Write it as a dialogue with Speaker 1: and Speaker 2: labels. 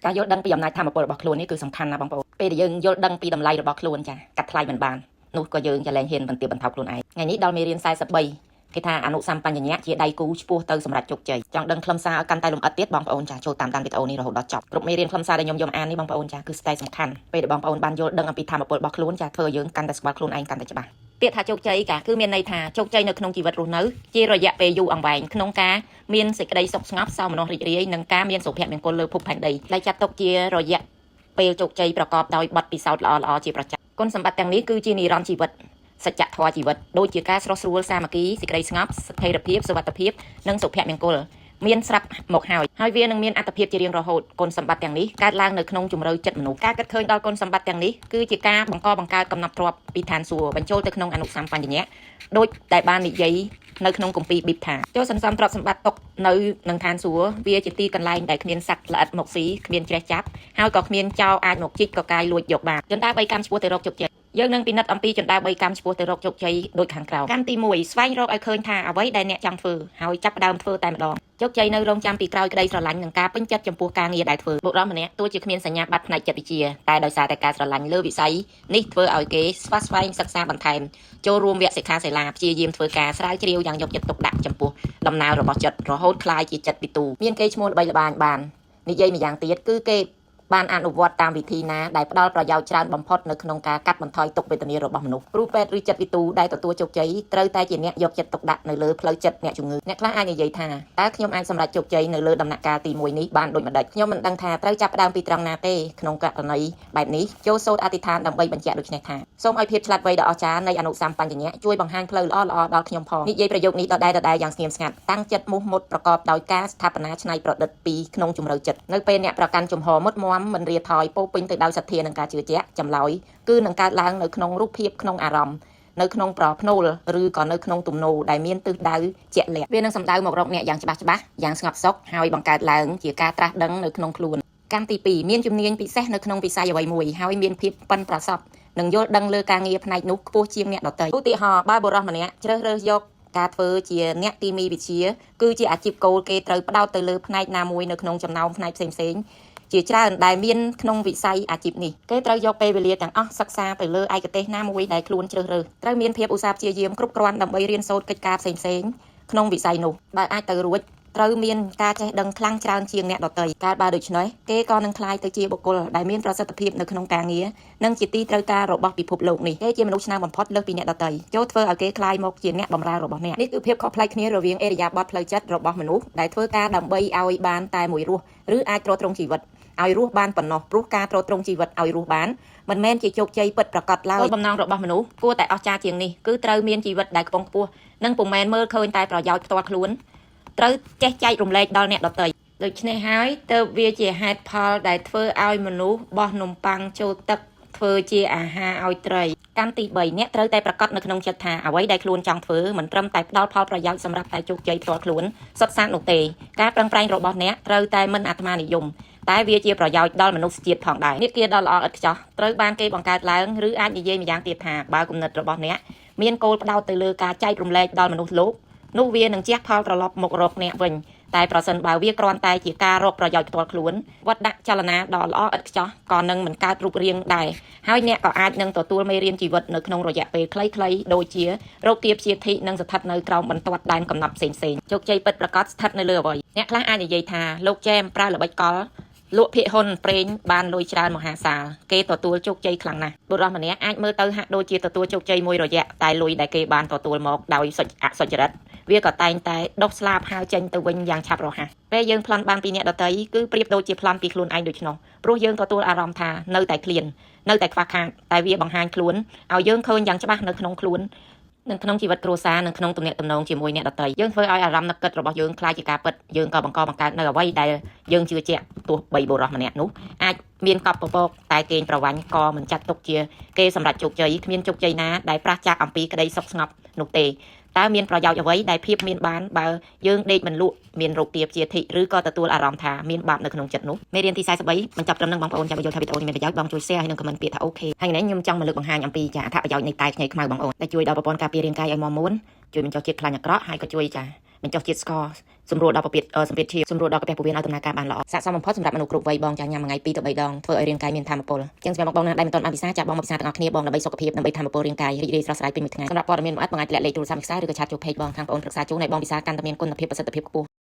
Speaker 1: ការយល់ដឹងពីអំណាចធម៌ពលរបស់ខ្លួននេះគឺសំខាន់ណាស់បងប្អូនពេលដែលយើងយល់ដឹងពីតម្លៃរបស់ខ្លួនចាកាត់ថ្លៃមិនបាននោះក៏យើងចាលែងហ៊ានបន្ទាបបន្ថោខ្លួនឯងថ្ងៃនេះដល់មេរៀន43គេថាអនុសម្បញ្ញៈជាដៃគូឆ្ពោះទៅសម្រាប់ជោគជ័យចង់ដឹងខ្លឹមសារឲ្យកាន់តែលម្អិតទៀតបងប្អូនចាចូលតាមដានវីដេអូនេះរហូតដល់ចប់គ្រប់មេរៀនខ្លឹមសារដែលខ្ញុំយកអាននេះបងប្អូនចាគឺស្ទើរសំខាន់ពេលដែលបងប្អូនបានយល់ដឹងអំពីធម៌ពលរបស់ខ្លួនចាធ្វើឲ្យយើងកាន់តែស្គាល់ខ្លួនឯងកាន់តែច្បាស់ពាក្យថាជោគជ័យគឺមានន័យថាជោគជ័យនៅក្នុងជីវិតរស់នៅជារយៈពេលយូរអង្វែងក្នុងការមានសេចក្តីសុខស្ងប់សោមនស្សរីករាយនិងការមានសុភមង្គលលើភពផែនដីដែលចាត់ទុកជារយៈពេលជោគជ័យប្រកបដោយបទពិសោធន៍ល្អៗជាប្រចាំគុណសម្បត្តិទាំងនេះគឺជានិរន្តរ៍ជីវិតសច្ចធម៌ជីវិតដូចជាការស្រស់ស្រួលសាមគ្គីសេចក្តីស្ងប់ស្ថិរភាពសុវត្ថិភាពនិងសុភមង្គលមានស្រាប់មកហើយវានឹងមានអត្ថប្រយោជន៍ជារៀងរហូតគុណសម្បត្តិទាំងនេះកើតឡើងនៅក្នុងជំរឿចិត្តមនុស្សការគិតឃើញដល់គុណសម្បត្តិទាំងនេះគឺជាការបង្កើតកំណត់ទ្រព្យពីឋានសួគ៌បញ្ចូលទៅក្នុងអនុសម្បញ្ញៈដូចដែលបាននិយាយនៅក្នុងគម្ពីរប៊ីបថាចូលសន្សំទ្រព្យសម្បត្តិទុកនៅនឹងឋានសួគ៌វាជាទីកន្លែងដែលគ្មានសត្វល្អិតមកស៊ីគ្មានជ្រេះចាប់ហើយក៏គ្មានចោរអាចមកជីកកកាយលួចយកបានចន្ទើ3កម្មឆ្ពោះទៅរកជោគជ័យយើងនឹងពិនិត្យអំពីចន្ទើ3កម្មឆ្ពោះទៅរកជោគជ័យដូចខាងក្រោមកម្មទី1ស្វែងរកឲ្យឃើញថាអ្វីដែលអ្នកចង់ធ្វើហើយចាប់ផ្ដើមធ្វើតែម្ដងជោគជ័យនៅរងចាំពីក្រោយក្តីស្រឡាញ់និងការពេញចិត្តចំពោះការងារដែលធ្វើបុរសម្នាក់ទោះជាគ្មានសញ្ញាបត្រផ្នែកចិត្តវិទ្យាតែដោយសារតែការស្រឡាញ់លើវិស័យនេះធ្វើឲ្យគេស្វាស្វែងសិក្សាបន្ថែមចូលរួមវគ្គសិក្ខាសាលាព្យាយាមធ្វើការស្រាវជ្រាវយ៉ាងយកចិត្តទុកដាក់ចំពោះដំណើររបស់ចិត្តរហូតក្លាយជាចិត្តពិទូមានគេឈ្មោះល្បីល្បាញបាននិយាយម្យ៉ាងទៀតគឺគេបានអនុវត្តតាមវិធីណាដែលផ្ដល់ប្រយោជន៍ច្រើនបំផុតនៅក្នុងការកាត់បន្ថយទុក្ខវេទនារបស់មនុស្សគ្រូពេទ្យឬចិត្តវិទូដែលទទួលជោគជ័យត្រូវតែជាអ្នកយកចិត្តទុកដាក់នៅលើផ្លូវចិត្តអ្នកជំងឺអ្នកខ្លះអាចនិយាយថាតើខ្ញុំអាចសម្រេចជោគជ័យនៅលើដំណាក់កាលទី1នេះបានដូចម្តេចខ្ញុំមិនដឹងថាត្រូវចាប់ផ្ដើមពីត្រង់ណាទេក្នុងករណីបែបនេះចូលសូត្រអធិដ្ឋានដើម្បីបញ្ជាក់ដូចនេះថាសូមឲ្យភាពឆ្លាតវៃដ៏អស្ចារ្យនៃអនុសម្បញ្ញៈជួយបង្ហាញផ្លូវល្អៗដល់ខ្ញុំផងនិយាយប្រយោគនេះដដែលយ៉ាងស្ងៀមស្ងាត់តាំងចិត្តមោះមុតប្រកបដោយការស្ថាបនាច្នៃប្រឌិតពីក្នុងជំរឿចិត្តនៅពេលអ្នកប្រកាន់ជំហរមុតមាំមិនរាថយពោពេញទៅដោយសទ្ធានិងការជឿជាក់ចម្លើយគឺនឹងកើតឡើងនៅក្នុងរូបភាពក្នុងអារម្មណ៍នៅក្នុងប្រភ្នូលឬក៏នៅក្នុងទំនោរដែលមានទិសដៅជាក់លាក់វានឹងសំដៅមករកអ្នកយ៉ាងច្បាស់យ៉ាងស្ងប់សុខហើយបង្កើតឡើងជាការត្រាស់ដឹងនៅក្នុងខ្លួនកម្មទី2មានជំនាញពិសេសនៅក្នុងវិស័យអ្វីមួយហើយមានភាពប៉ិនប្រសប់និងយល់ដឹងលើការងារផ្នែកនោះខ្ពស់ជាងអ្នកដទៃឧទាហរណ៍បើបុរសម្នាក់ជ្រើសរើសយកការធ្វើជាអ្នកគីមីវិទ្យាគឺជាអាជីពគោលគេត្រូវផ្ដោតទៅលើផ្នែកណាមួយនៅក្នុងចំណោមផ្នែកផ្សេងជាច្រើនដែលមានក្នុងវិស័យអាជីពនេះគេត្រូវយកពេលវេលាទាំងអស់សិក្សាទៅលើឯកទេសណាមួយដែលខ្លួនជ្រើសរើសត្រូវមានភាពឧស្សាហ៍ព្យាយាមគ្រប់គ្រាន់ដើម្បីរៀនសូត្រកិច្ចការផ្សេងក្នុងវិស័យនោះបើអាចទៅរួចត្រូវមានការចេះដឹងខ្លាំងច្រើនជាងអ្នកដទៃកាលបើដូច្នេះគេក៏នឹងក្លាយទៅជាបុគ្គលដែលមានប្រសិទ្ធភាពនៅក្នុងការងារនិងជាទីត្រូវការរបស់ពិភពលោកនេះគេជាមនុស្សឆ្នើមបំផុតលើសពីអ្នកដទៃចូលធ្វើឲ្យគេក្លាយមកជាអ្នកបម្រើរបស់អ្នកនេះគឺភាពខុសប្លែកគ្នារវាងអេរយាប័តផ្លូវចិត្តរបស់មនុស្សដែលធ្វើការដើម្បីឲ្យបានតែមួយរស់ឬអាចទ្រទ្រង់ជីវិតឲ្យរស់បានប៉ុណ្ណោះព្រោះការទ្រទ្រង់ជីវិតឲ្យរស់បានមិនមែនជាជោគជ័យពិតប្រាកដឡើយបំណងរបស់មនុស្សគួរតែអស្ចារ្យជាងនេះគឺត្រូវមានជីវិតដែលខ្ពង់ខ្ពស់និងពុំមែនមើលឃើញតែប្រយោជន៍ផ្ទាល់ខ្លួនត្រូវចេះចែករំលែកដល់អ្នកដទៃដូច្នេះហើយទើបវាជាហេតុផលដែលធ្វើឲ្យមនុស្សបោះនំប៉័ងចូលទឹកធ្វើជាអាហារឲ្យត្រីកម្មទី3អ្នកត្រូវតែប្រកាសនៅក្នុងចិត្តថាអ្វីដែលខ្លួនចង់ធ្វើមិនត្រឹមតែផ្ដល់ផលប្រយោជន៍សម្រាប់តែជោគជ័យផ្ទាល់ខ្លួនសុទ្ធសាធនោះទេការប្រឹងប្រែងរបស់អ្នកត្រូវតែមិនអាត្មានិយមតែវាជាប្រយោជន៍ដល់មនុស្សជាតិផងដែរនេះគឺដ៏ល្អឥតខ្ចោះត្រូវបានគេបង្កើតឡើងឬអាចនិយាយម្យ៉ាងទៀតថាបើគំនិតរបស់អ្នកមានគោលផ្ដោតទៅលើការចែករំលែកដល់មនុស្សលោកនោះវានឹងជះផលត្រឡប់មករកអ្នកវិញតែប្រសិនបើវាគ្រាន់តែជាការរកប្រយោជន៍ផ្ទាល់ខ្លួនវត្តដាក់ចលនាដ៏ល្អឥតខ្ចោះក៏នឹងមិនកើតរូបរាងដែរហើយអ្នកក៏អាចនឹងទទួលមេរៀនជីវិតនៅក្នុងរយៈពេលខ្លីៗដូចជារោគទាបជាធិនិងស្ថិតនៅក្រោមបន្ទាត់ដែនកំណត់ផ្សេងៗជោគជ័យពិតប្រាកដស្ថិតនៅលើអ្វីអ្នកខ្លះអាចនិយាយថាលោកចែមប្រើល្បិចកលលក់ភាគហ៊ុនប្រេងបានលុយច្រើនមហាសាលគេទទួលជោគជ័យខ្លាំងណាស់បុរសម្នាក់អាចមើលទៅហាក់ដូចជាទទួលជោគជ័យមួយរយៈតែលុយដែលគេបានទទួលមកដោយអសុចរិតវាក៏តែងតែដុសស្លាបហើរចេញទៅវិញយ៉ាងឆាប់រហ័សពេលយើងប្លន់បានពីអ្នកដទៃគឺប្រៀបដូចជាប្លន់ពីខ្លួនឯងដូច្នោះព្រោះយើងទទួលអារម្មណ៍ថានៅតែឃ្លាននៅតែខ្វះខាតតែវាបង្ហាញខ្លួនឲ្យយើងឃើញយ៉ាងច្បាស់នៅក្នុងខ្លួននិងក្នុងជីវិតគ្រួសារនិងក្នុងទំនាក់ទំនងជាមួយអ្នកដទៃយើងធ្វើឲ្យអារម្មណ៍នឹកគិតរបស់យើងคล้ายជាការពិតយើងក៏បង្កើតនៅអ្វីដែលយើងជឿជាក់ទោះបីបុរសម្នាក់នោះអាចមានកប់ពពកតែកេងប្រវ័ញ្ចក៏មិនចាត់ទុកជាគេសម្រាប់ជោគជ័យគ្មានជោគជ័យណាដែលប្រឆាចអំពីក្តីសុខស្ងប់នោះទេតើមានប្រយោជន៍អ្វីដែលភាពមានបានបើយើងដេកមិនលក់មានរោគទាបជាធិឬក៏ទទួលអារម្មណ៍ថាមានបាបនៅក្នុងចិត្តនោះមេរៀនទី43បញ្ចប់ត្រឹមនឹងបងប្អូនចាំយល់ថាវីដេអូនេះមានប្រយោជន៍បងជួយ share ហើយនិង comment ពាក្យថាអូខេហើយនេះខ្ញុំចង់មកលើកបង្ហាញអំពីអត្ថប្រយោជន៍នៃតែខ្ញីខ្មៅបងប្អូនដែលជួយដល់ប្រព័ន្ធការពាររាងកាយឲ្យមាំមួនជួយបញ្ចុះជាតិខ្លាញ់អាក្រក់ហើយក៏ជួយ បញ្ចុះជាតិស្ករសម្រួលដល់ប្រភេទសម្ពាធឈាមសម្រួលដល់កាពះពោះវៀនឲ្យដំណើរការបានល្អស័ក្តិសមបំផុតសម្រាប់មនុស្សគ្រប់វ័យបងចាញ៉ាំមួយថ្ងៃ2ទៅ3ដងធ្វើឲ្យរាងកាយមានថាមពលចឹងសម្រាប់បងណាដែលមិនទាន់បានពិសាចាបងមកពិសាទាំងអស់គ្នាបងដើម្បីសុខភាពដើម្បីថាមពលរាងកាយរីករាយស្រស់ស្រាយពេញមួយថ្ងៃសម្រាប់ព័ត៌មានលម្អិតបងអាចលាក់លេខទូរស័ព្ទពិសាឬក៏ឆាតចូល page បងខាងបងប្រឹក្សាជូនឲ្យបងពិសាកាន់តែមានគុណភាពប្រសិទ្ធភាពខ្ពស់